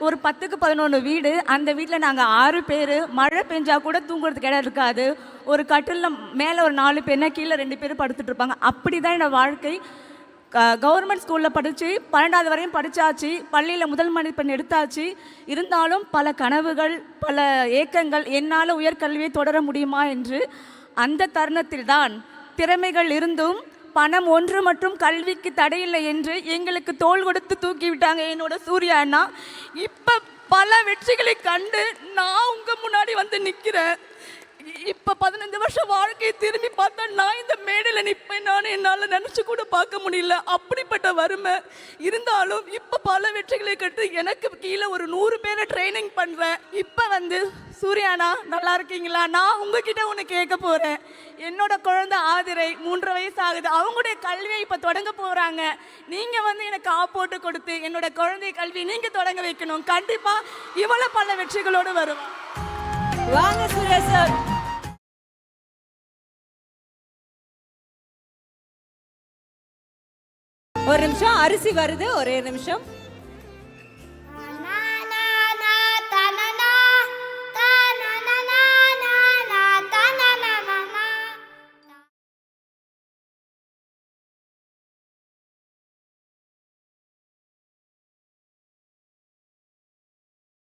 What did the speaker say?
ஒரு 10க்கு 11 வீடு. அந்த வீட்டில் நாங்கள் 6 பேர். மழை பெஞ்சா கூட தூங்குறதுக்கு இடம் இருக்காது. ஒரு கட்டிலில் மேலே ஒரு 4 பேர்னா கீழே 2 பேர் படுத்துட்டு இருப்பாங்க. அப்படி தான் என்னோடய வாழ்க்கை. கவர்மெண்ட் ஸ்கூலில் படித்து 12வது வரையும் படித்தாச்சு. பள்ளியில் முதல் மதிப்பெண் எடுத்தாச்சு. இருந்தாலும் பல கனவுகள், பல ஏக்கங்கள், என்னால் உயர்கல்வியை தொடர முடியுமா என்று. அந்த தருணத்தில் தான் திறமைகள் இருந்தும் பணம் ஒன்று மற்றும் கல்விக்கு தடையில்லை என்று எங்களுக்கு தோள் கொடுத்து தூக்கி விட்டாங்க என்னோட சூர்யா அண்ணா. இப்போ பல வெற்றிகளை கண்டு நான் உங்கள் முன்னாடி வந்து நிற்கிறேன். இப்போ 15 வருஷம் வாழ்க்கையை திரும்பி பார்த்தா நான் இந்த மேடையில் நிற்பேன். நான் என்னால் நினச்சி கூட பார்க்க முடியல. அப்படிப்பட்ட வறுமை இருந்தாலும் இப்போ பல வெற்றிகளை கட்டு எனக்கு கீழே ஒரு 100 பேரை ட்ரைனிங் பண்ணுறேன். இப்போ வந்து சூர்யாண்ணா நல்லா இருக்கீங்களா? நான் உங்ககிட்ட ஒன்று கேட்க போகிறேன். என்னோட குழந்தை ஆதிரை 3 வயசு ஆகுது. அவங்களுடைய கல்வியை இப்போ தொடங்க போகிறாங்க. நீங்கள் வந்து எனக்கு போட்டு கொடுத்து என்னோட குழந்தை கல்வி நீங்கள் தொடங்க வைக்கணும். கண்டிப்பாக இவ்வளோ பல வெற்றிகளோடு வருவேன். வாங்க சூர்யா சார். ஒரு நிமிஷம், அரிசி வருது, ஒரே நிமிஷம்.